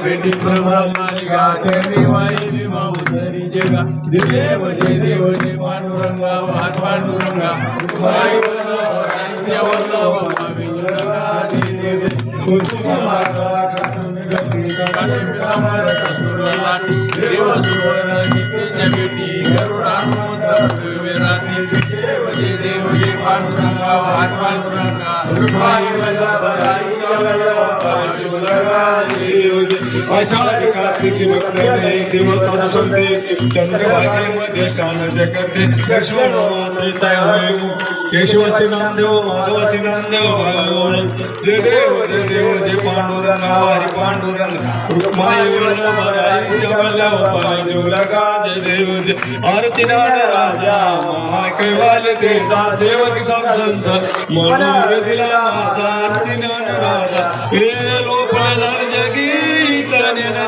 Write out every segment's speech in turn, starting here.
बेटी प्रभा देवाई विमा उदरी जगा देव जय देव जय पांडुरंगा वाद पांडुरंगा माई वल्लभ वल्लभ देव कुसुमाला काटून गती काशीमर कस्तुरलाटी देव सुवर नित्य बेटी गरुडानुद्र विराती देव जय पांडुरंगा वाद पांडुरंगा माई वल्लभ आषाढ कार्तिक भक्तने दिवस संते चंद्रभागेमध्ये स्नान करते दर्शन मातृताय केशवसी नामदेव माधवसी नामदेव जय देव जय पांडुरंगा हरी पांडुरंगा रुक्माई वल्लभ राईच्या वल्लभ जुलगा जय देव जय आरती नाद राजा महाकैवाल देता सेवक संत मनोवेदिला माता आरती नाद राजा हे लोकला जगी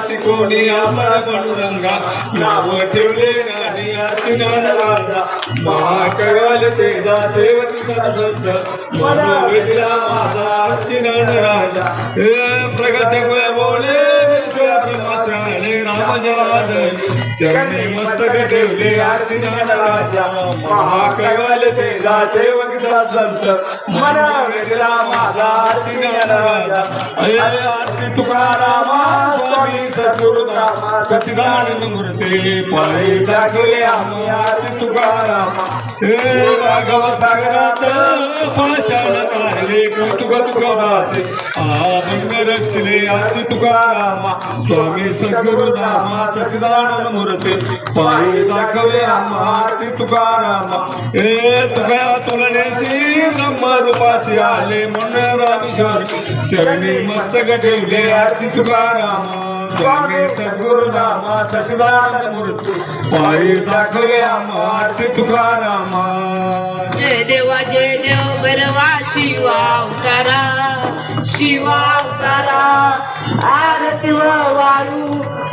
ती कोणी आमर पांडुरंगा नाव ठेवले नानी आरती नाद राजा महाकैवाल तेजा सेवक संत मनोवेदिला माता आरती नाद राजा हे प्रगट बोले विश्व ब्रह्मचाले राम जनार्दनी चरणी मस्तक ठेवले आरती नाद राजा महाकैवाल तेजा सेवक संत मनोवेदिला माता आरती नाद राजा हे आरती तुकारामा स्वामी सद्गुरुनामा सच्चिदानंद मूर्ती पायी दाखवले आम्ही आरती तुकारामा हे राघव सागरात पाषाण तारले कौतुक तुकोबाचे अभंग रचले आरती तुकारामा स्वामी सद्गुरुनामा सच्चिदानंद मूर्ती पायी दाखवले आम्ही आरती तुकारामा हे तुका तुलनेशी ब्रह्म रूपाशी आले म्हणून रामेश्वर चरणी मस्तक ठेवले आरती तुकारामा स्वामी सद्गुरुनामा सच्चिदानंद मूर्ती पायी दाखवले आम्हा आरती तुकारामा जय देव भैरवा शिवा अवतारा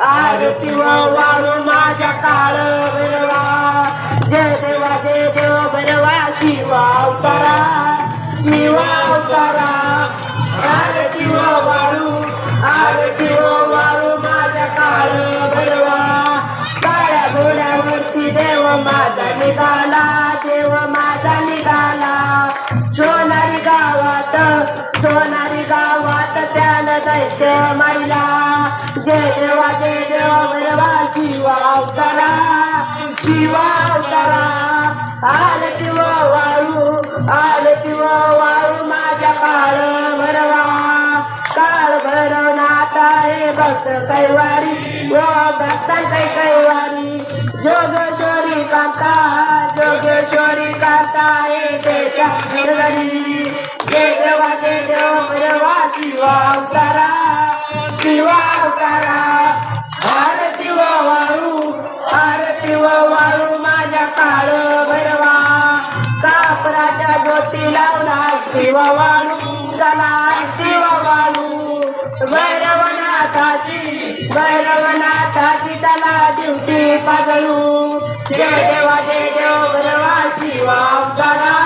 आरती वाळू माझ्या काळ भैरवा जय देव भैरवा शिवा अवतारा आरती वाळू माझ्या काळ भैरवा काळ्या घोड्यावरती देव माझा निघाला सोनारी गावात त्यानं दैत्य मारिला जय देव भैरवा शिवा अवतारा आरती वाळू माझ्या काळ भैरवा काळ भैरवनाथ आहे भक्त कैवारी भक्त कैवारी जोगेश्वरी कांता आहे त्याच्या घरी जय देव भैरवा शिवा अवतारा आरती वाळू माझ्या काळ भैरवा कापराच्या ज्योती लावला वाळू भैरवनाथाची त्याला ड्युटी पाजळू जय देव भैरवा शिवा अवतारा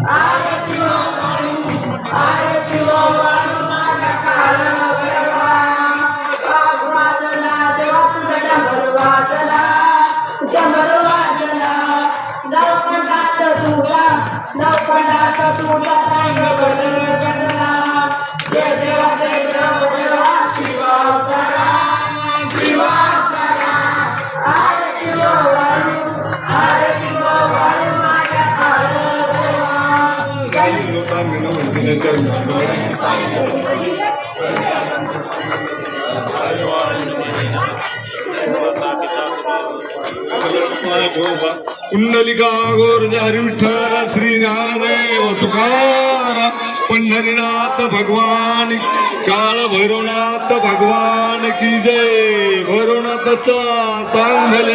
आरती वाळू माझ्या काळ भैरवा वाजला देवा तुझा डमर वाजला नवपंडात तुझा गणला जय देव भैरवा शिवा अवतारा आरती वाळू माझ्या काळ कुंडलिका गोर्ज हरी विठ्ठल श्री ज्ञानदेव तुकाराम पंढरीनाथ भगवान काळ भैरवनाथ भगवान की जय भैरवनाथचा चांगले